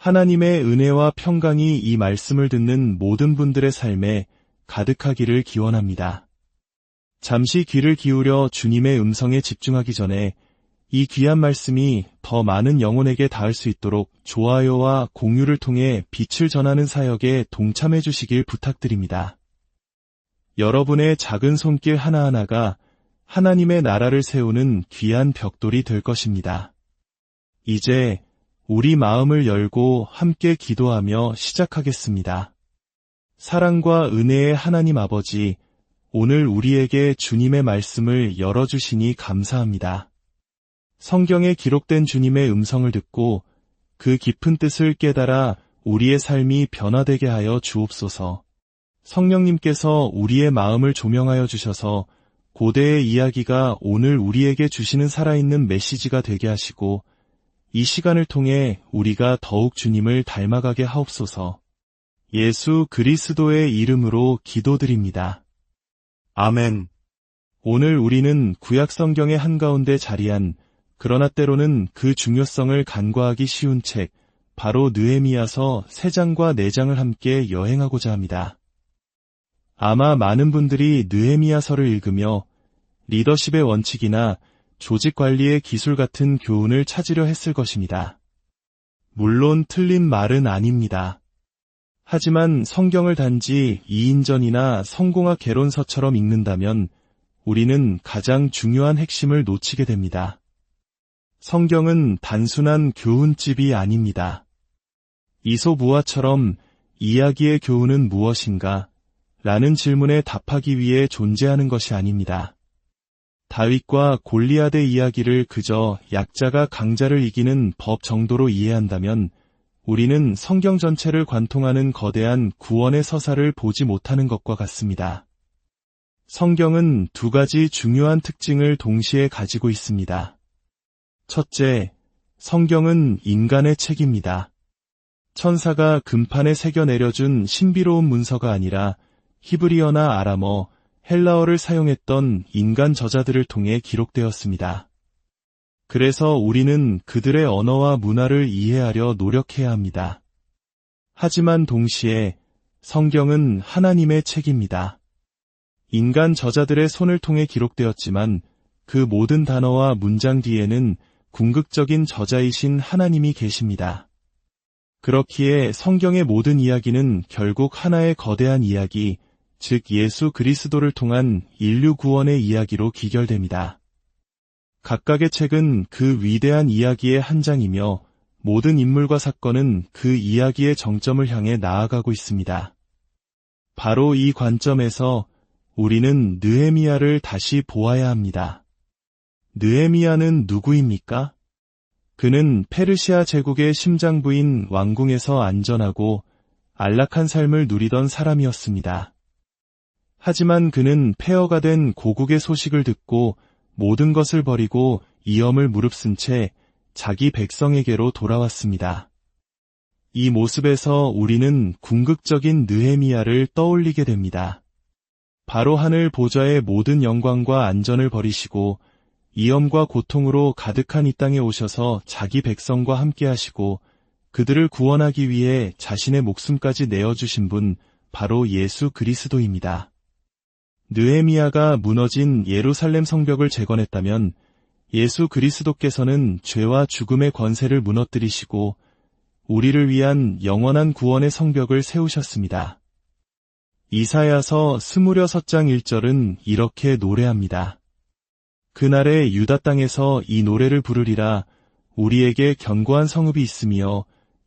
하나님의 은혜와 평강이 이 말씀을 듣는 모든 분들의 삶에 가득하기를 기원합니다. 잠시 귀를 기울여 주님의 음성에 집중하기 전에 이 귀한 말씀이 더 많은 영혼에게 닿을 수 있도록 좋아요와 공유를 통해 빛을 전하는 사역에 동참해 주시길 부탁드립니다. 여러분의 작은 손길 하나하나가 하나님의 나라를 세우는 귀한 벽돌이 될 것입니다. 이제 우리 마음을 열고 함께 기도하며 시작하겠습니다. 사랑과 은혜의 하나님 아버지, 오늘 우리에게 주님의 말씀을 열어주시니 감사합니다. 성경에 기록된 주님의 음성을 듣고 그 깊은 뜻을 깨달아 우리의 삶이 변화되게 하여 주옵소서. 성령님께서 우리의 마음을 조명하여 주셔서 고대의 이야기가 오늘 우리에게 주시는 살아있는 메시지가 되게 하시고 이 시간을 통해 우리가 더욱 주님을 닮아가게 하옵소서. 예수 그리스도의 이름으로 기도드립니다. 아멘. 오늘 우리는 구약 성경의 한가운데 자리한 그러나 때로는 그 중요성을 간과하기 쉬운 책, 바로 느헤미야서 3장과 4장을 함께 여행하고자 합니다. 아마 많은 분들이 느헤미야서를 읽으며 리더십의 원칙이나 조직 관리의 기술 같은 교훈을 찾으려 했을 것입니다. 물론 틀린 말은 아닙니다. 하지만 성경을 단지 2인전이나 성공학 개론서처럼 읽는다면 우리는 가장 중요한 핵심을 놓치게 됩니다. 성경은 단순한 교훈집이 아닙니다. 이솝우화처럼 이야기의 교훈은 무엇인가? 라는 질문에 답하기 위해 존재하는 것이 아닙니다. 다윗과 골리앗의 이야기를 그저 약자가 강자를 이기는 법 정도로 이해한다면 우리는 성경 전체를 관통하는 거대한 구원의 서사를 보지 못하는 것과 같습니다. 성경은 2가지 중요한 특징을 동시에 가지고 있습니다. 첫째, 성경은 인간의 책입니다. 천사가 금판에 새겨 내려준 신비로운 문서가 아니라 히브리어나 아람어, 헬라어를 사용했던 인간 저자들을 통해 기록되었습니다. 그래서 우리는 그들의 언어와 문화를 이해하려 노력해야 합니다. 하지만 동시에 성경은 하나님의 책입니다. 인간 저자들의 손을 통해 기록되었지만 그 모든 단어와 문장 뒤에는 궁극적인 저자이신 하나님이 계십니다. 그렇기에 성경의 모든 이야기는 결국 하나의 거대한 이야기, 즉 예수 그리스도를 통한 인류 구원의 이야기로 귀결됩니다. 각각의 책은 그 위대한 이야기의 한 장이며 모든 인물과 사건은 그 이야기의 정점을 향해 나아가고 있습니다. 바로 이 관점에서 우리는 느헤미야를 다시 보아야 합니다. 느헤미야는 누구입니까? 그는 페르시아 제국의 심장부인 왕궁에서 안전하고 안락한 삶을 누리던 사람이었습니다. 하지만 그는 폐허가 된 고국의 소식을 듣고 모든 것을 버리고 이엄을 무릅쓴 채 자기 백성에게로 돌아왔습니다. 이 모습에서 우리는 궁극적인 느헤미야를 떠올리게 됩니다. 바로 하늘 보좌의 모든 영광과 안전을 버리시고 이엄과 고통으로 가득한 이 땅에 오셔서 자기 백성과 함께 하시고 그들을 구원하기 위해 자신의 목숨까지 내어주신 분, 바로 예수 그리스도입니다. 느헤미야가 무너진 예루살렘 성벽을 재건했다면 예수 그리스도께서는 죄와 죽음의 권세를 무너뜨리시고 우리를 위한 영원한 구원의 성벽을 세우셨습니다. 이사야서 26장 1절은 이렇게 노래합니다. 그날에 유다 땅에서 이 노래를 부르리라. 우리에게 견고한 성읍이 있으며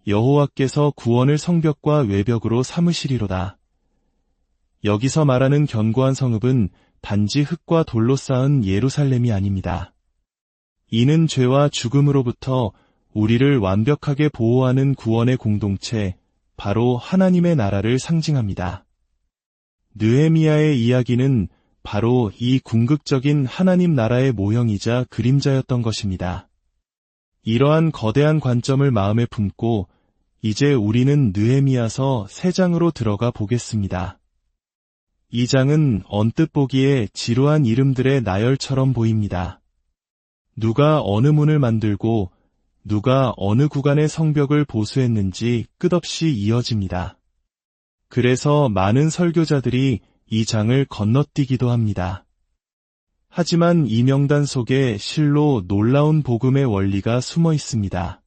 여호와께서 구원을 성벽과 외벽으로 삼으시리로다. 여기서 말하는 견고한 성읍은 단지 흙과 돌로 쌓은 예루살렘이 아닙니다. 이는 죄와 죽음으로부터 우리를 완벽하게 보호하는 구원의 공동체, 바로 하나님의 나라를 상징합니다. 느헤미야의 이야기는 바로 이 궁극적인 하나님 나라의 모형이자 그림자였던 것입니다. 이러한 거대한 관점을 마음에 품고 이제 우리는 느헤미야서 3장으로 들어가 보겠습니다. 이 장은 언뜻 보기에 지루한 이름들의 나열처럼 보입니다. 누가 어느 문을 만들고 누가 어느 구간의 성벽을 보수했는지 끝없이 이어집니다. 그래서 많은 설교자들이 이 장을 건너뛰기도 합니다. 하지만 이 명단 속에 실로 놀라운 복음의 원리가 숨어 있습니다.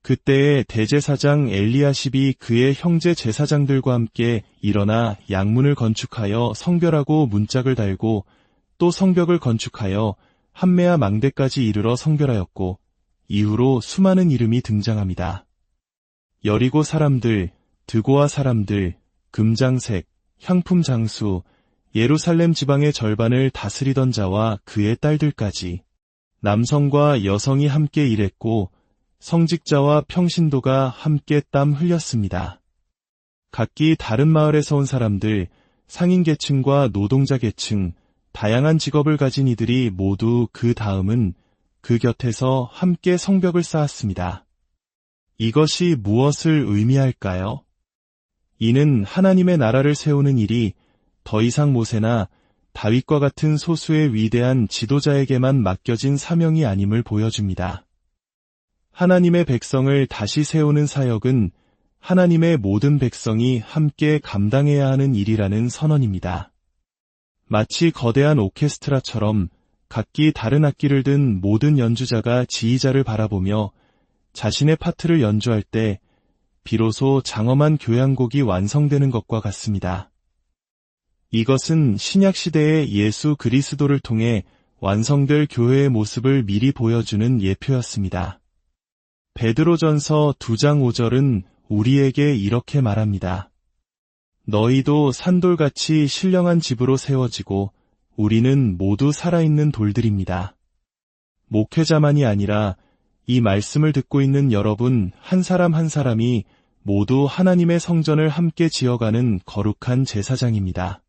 그때의 대제사장 엘리야십이 그의 형제 제사장들과 함께 일어나 양문을 건축하여 성별하고 문짝을 달고 또 성벽을 건축하여 함메아 망대까지 이르러 성별하였고 이후로 수많은 이름이 등장합니다. 여리고 사람들, 드고아 사람들, 금장색, 향품 장수, 예루살렘 지방의 절반을 다스리던 자와 그의 딸들까지 남성과 여성이 함께 일했고 성직자와 평신도가 함께 땀 흘렸습니다. 각기 다른 마을에서 온 사람들, 상인계층과 노동자계층, 다양한 직업을 가진 이들이 모두 그 다음은 그 곁에서 함께 성벽을 쌓았습니다. 이것이 무엇을 의미할까요? 이는 하나님의 나라를 세우는 일이 더 이상 모세나 다윗과 같은 소수의 위대한 지도자에게만 맡겨진 사명이 아님을 보여줍니다. 하나님의 백성을 다시 세우는 사역은 하나님의 모든 백성이 함께 감당해야 하는 일이라는 선언입니다. 마치 거대한 오케스트라처럼 각기 다른 악기를 든 모든 연주자가 지휘자를 바라보며 자신의 파트를 연주할 때 비로소 장엄한 교향곡이 완성되는 것과 같습니다. 이것은 신약시대의 예수 그리스도를 통해 완성될 교회의 모습을 미리 보여주는 예표였습니다. 베드로전서 2장 5절은 우리에게 이렇게 말합니다. 너희도 산돌같이 신령한 집으로 세워지고 우리는 모두 살아있는 돌들입니다. 목회자만이 아니라 이 말씀을 듣고 있는 여러분 한 사람 한 사람이 모두 하나님의 성전을 함께 지어가는 거룩한 제사장입니다.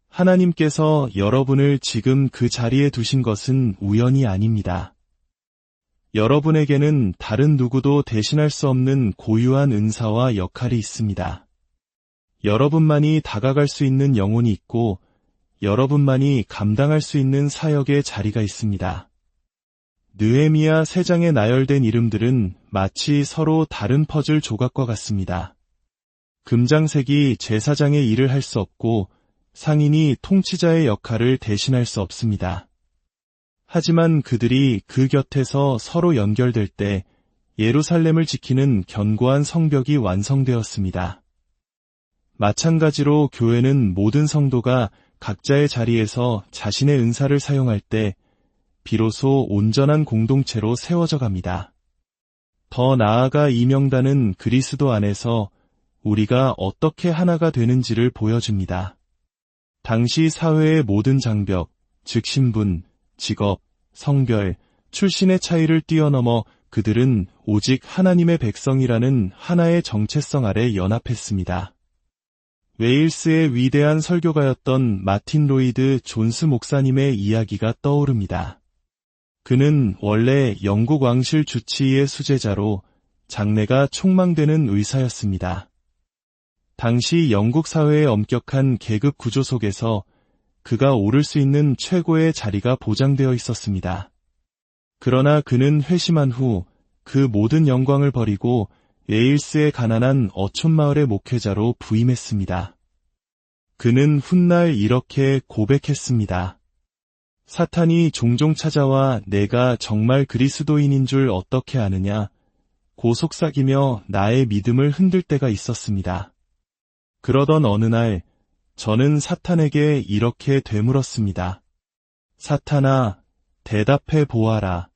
하나님께서 여러분을 지금 그 자리에 두신 것은 우연이 아닙니다. 여러분에게는 다른 누구도 대신할 수 없는 고유한 은사와 역할이 있습니다. 여러분만이 다가갈 수 있는 영혼이 있고 여러분만이 감당할 수 있는 사역의 자리가 있습니다. 느헤미야 3장에 나열된 이름들은 마치 서로 다른 퍼즐 조각과 같습니다. 금장색이 제사장의 일을 할 수 없고 상인이 통치자의 역할을 대신할 수 없습니다. 하지만 그들이 그 곁에서 서로 연결될 때 예루살렘을 지키는 견고한 성벽이 완성되었습니다. 마찬가지로 교회는 모든 성도가 각자의 자리에서 자신의 은사를 사용할 때 비로소 온전한 공동체로 세워져 갑니다. 더 나아가 이 명단은 그리스도 안에서 우리가 어떻게 하나가 되는지를 보여줍니다. 당시 사회의 모든 장벽, 즉 신분, 직업, 성별, 출신의 차이를 뛰어넘어 그들은 오직 하나님의 백성이라는 하나의 정체성 아래 연합했습니다. 웨일스의 위대한 설교가였던 마틴 로이드 존스 목사님의 이야기가 떠오릅니다. 그는 원래 영국 왕실 주치의의 수제자로 장래가 촉망되는 의사였습니다. 당시 영국 사회의 엄격한 계급 구조 속에서 그가 오를 수 있는 최고의 자리가 보장되어 있었습니다. 그러나 그는 회심한 후 그 모든 영광을 버리고 웨일스의 가난한 어촌마을의 목회자로 부임했습니다. 그는 훗날 이렇게 고백했습니다. 사탄이 종종 찾아와 내가 정말 그리스도인인 줄 어떻게 아느냐 고 속삭이며 나의 믿음을 흔들 때가 있었습니다. 그러던 어느 날 저는 사탄에게 이렇게 되물었습니다. 사탄아, 대답해 보아라.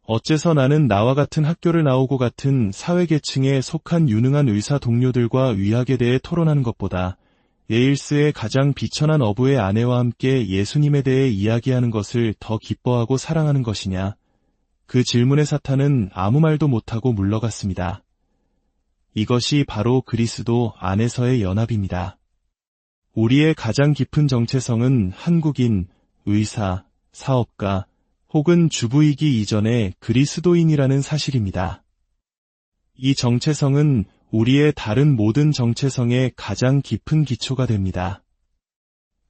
어째서 나는 나와 같은 학교를 나오고 같은 사회계층에 속한 유능한 의사 동료들과 의학에 대해 토론하는 것보다 예일스의 가장 비천한 어부의 아내와 함께 예수님에 대해 이야기하는 것을 더 기뻐하고 사랑하는 것이냐? 그 질문에 사탄은 아무 말도 못하고 물러갔습니다. 이것이 바로 그리스도 안에서의 연합입니다. 우리의 가장 깊은 정체성은 한국인, 의사, 사업가, 혹은 주부이기 이전에 그리스도인이라는 사실입니다. 이 정체성은 우리의 다른 모든 정체성의 가장 깊은 기초가 됩니다.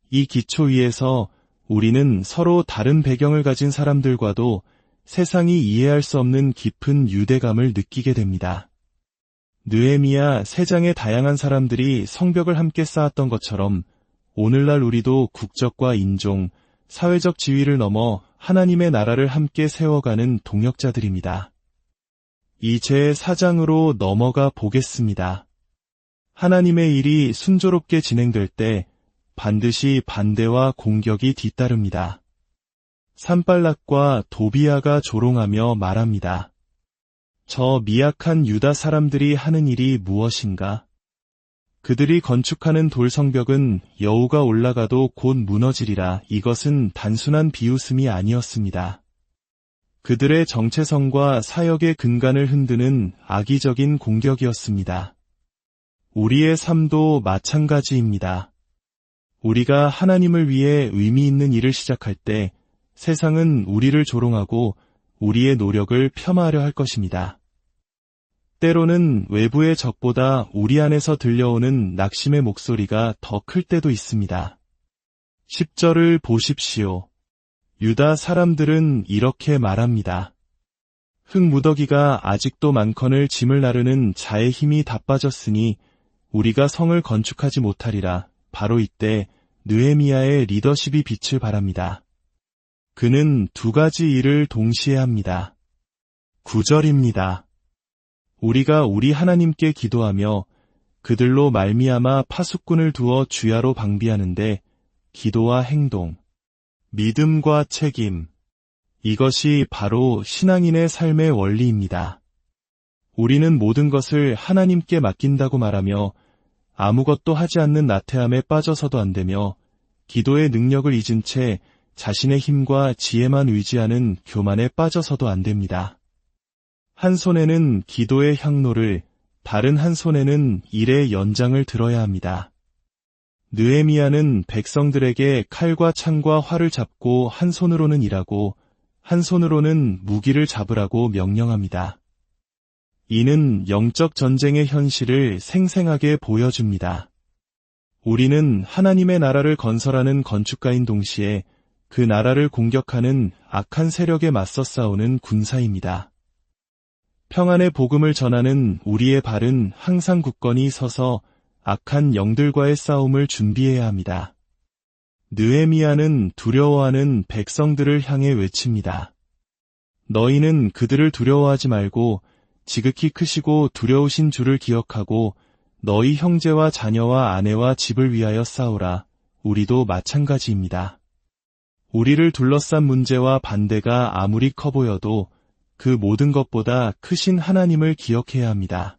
이 기초 위에서 우리는 서로 다른 배경을 가진 사람들과도 세상이 이해할 수 없는 깊은 유대감을 느끼게 됩니다. 느헤미야 3장의 다양한 사람들이 성벽을 함께 쌓았던 것처럼 오늘날 우리도 국적과 인종, 사회적 지위를 넘어 하나님의 나라를 함께 세워가는 동역자들입니다. 이제 4장으로 넘어가 보겠습니다. 하나님의 일이 순조롭게 진행될 때 반드시 반대와 공격이 뒤따릅니다. 산발락과 도비아가 조롱하며 말합니다. 저 미약한 유다 사람들이 하는 일이 무엇인가? 그들이 건축하는 돌성벽은 여우가 올라가도 곧 무너지리라. 이것은 단순한 비웃음이 아니었습니다. 그들의 정체성과 사역의 근간을 흔드는 악의적인 공격이었습니다. 우리의 삶도 마찬가지입니다. 우리가 하나님을 위해 의미 있는 일을 시작할 때 세상은 우리를 조롱하고 우리의 노력을 폄하하려 할 것입니다. 때로는 외부의 적보다 우리 안에서 들려오는 낙심의 목소리가 더 클 때도 있습니다. 10절을 보십시오. 유다 사람들은 이렇게 말합니다. 흙무더기가 아직도 많거늘 짐을 나르는 자의 힘이 다 빠졌으니 우리가 성을 건축하지 못하리라. 바로 이때 느헤미야의 리더십이 빛을 발합니다. 그는 2가지 일을 동시에 합니다. 9절입니다. 우리가 우리 하나님께 기도하며 그들로 말미암아 파수꾼을 두어 주야로 방비하는데 기도와 행동, 믿음과 책임, 이것이 바로 신앙인의 삶의 원리입니다. 우리는 모든 것을 하나님께 맡긴다고 말하며 아무것도 하지 않는 나태함에 빠져서도 안 되며 기도의 능력을 잊은 채 자신의 힘과 지혜만 의지하는 교만에 빠져서도 안 됩니다. 한 손에는 기도의 향로를, 다른 한 손에는 일의 연장을 들어야 합니다. 느헤미야는 백성들에게 칼과 창과 활을 잡고 한 손으로는 일하고 한 손으로는 무기를 잡으라고 명령합니다. 이는 영적 전쟁의 현실을 생생하게 보여줍니다. 우리는 하나님의 나라를 건설하는 건축가인 동시에 그 나라를 공격하는 악한 세력에 맞서 싸우는 군사입니다. 평안의 복음을 전하는 우리의 발은 항상 굳건히 서서 악한 영들과의 싸움을 준비해야 합니다. 느헤미야는 두려워하는 백성들을 향해 외칩니다. 너희는 그들을 두려워하지 말고 지극히 크시고 두려우신 주를 기억하고 너희 형제와 자녀와 아내와 집을 위하여 싸우라. 우리도 마찬가지입니다. 우리를 둘러싼 문제와 반대가 아무리 커 보여도 그 모든 것보다 크신 하나님을 기억해야 합니다.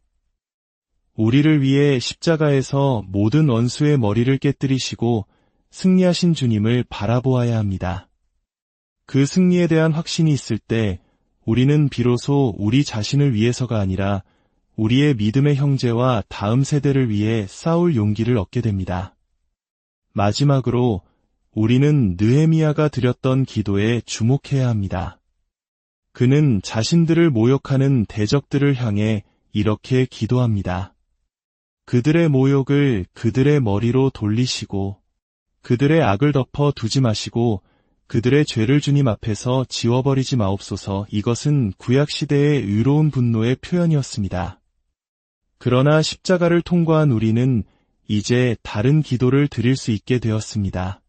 우리를 위해 십자가에서 모든 원수의 머리를 깨뜨리시고 승리하신 주님을 바라보아야 합니다. 그 승리에 대한 확신이 있을 때 우리는 비로소 우리 자신을 위해서가 아니라 우리의 믿음의 형제와 다음 세대를 위해 싸울 용기를 얻게 됩니다. 마지막으로 우리는 느헤미야가 드렸던 기도에 주목해야 합니다. 그는 자신들을 모욕하는 대적들을 향해 이렇게 기도합니다. 그들의 모욕을 그들의 머리로 돌리시고 그들의 악을 덮어 두지 마시고 그들의 죄를 주님 앞에서 지워버리지 마옵소서. 이것은 구약시대의 의로운 분노의 표현이었습니다. 그러나 십자가를 통과한 우리는 이제 다른 기도를 드릴 수 있게 되었습니다.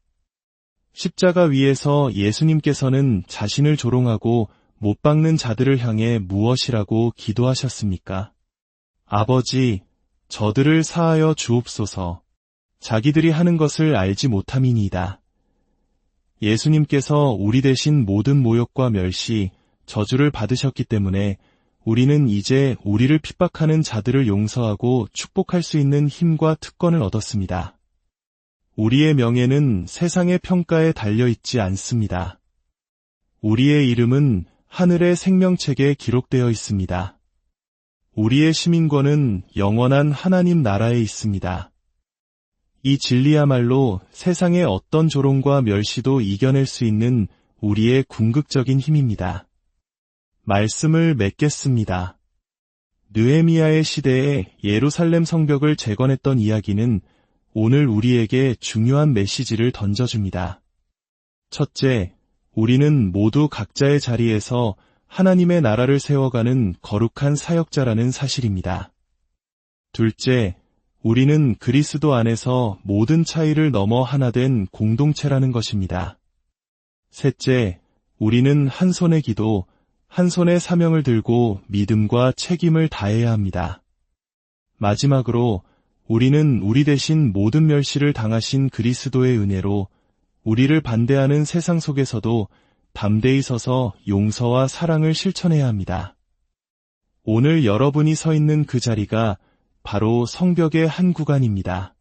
십자가 위에서 예수님께서는 자신을 조롱하고 못 박는 자들을 향해 무엇이라고 기도하셨습니까? 아버지, 저들을 사하여 주옵소서. 자기들이 하는 것을 알지 못함이니이다. 예수님께서 우리 대신 모든 모욕과 멸시, 저주를 받으셨기 때문에 우리는 이제 우리를 핍박하는 자들을 용서하고 축복할 수 있는 힘과 특권을 얻었습니다. 우리의 명예는 세상의 평가에 달려있지 않습니다. 우리의 이름은 하늘의 생명책에 기록되어 있습니다. 우리의 시민권은 영원한 하나님 나라에 있습니다. 이 진리야말로 세상의 어떤 조롱과 멸시도 이겨낼 수 있는 우리의 궁극적인 힘입니다. 말씀을 맺겠습니다. 느헤미야의 시대에 예루살렘 성벽을 재건했던 이야기는 오늘 우리에게 중요한 메시지를 던져줍니다. 첫째, 우리는 모두 각자의 자리에서 하나님의 나라를 세워가는 거룩한 사역자라는 사실입니다. 둘째, 우리는 그리스도 안에서 모든 차이를 넘어 하나 된 공동체라는 것입니다. 셋째, 우리는 한 손의 기도, 한 손의 사명을 들고 믿음과 책임을 다해야 합니다. 마지막으로 우리는 우리 대신 모든 멸시를 당하신 그리스도의 은혜로 우리를 반대하는 세상 속에서도 담대히 서서 용서와 사랑을 실천해야 합니다. 오늘 여러분이 서 있는 그 자리가 바로 성벽의 한 구간입니다.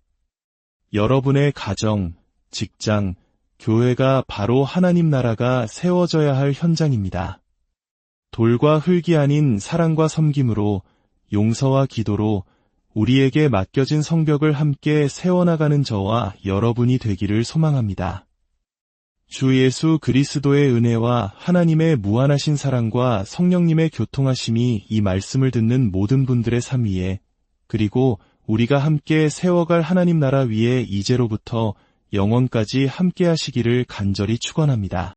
여러분의 가정, 직장, 교회가 바로 하나님 나라가 세워져야 할 현장입니다. 돌과 흙이 아닌 사랑과 섬김으로, 용서와 기도로 우리에게 맡겨진 성벽을 함께 세워나가는 저와 여러분이 되기를 소망합니다. 주 예수 그리스도의 은혜와 하나님의 무한하신 사랑과 성령님의 교통하심이 이 말씀을 듣는 모든 분들의 삶 위에, 그리고 우리가 함께 세워갈 하나님 나라 위에 이제로부터 영원까지 함께 하시기를 간절히 축원합니다.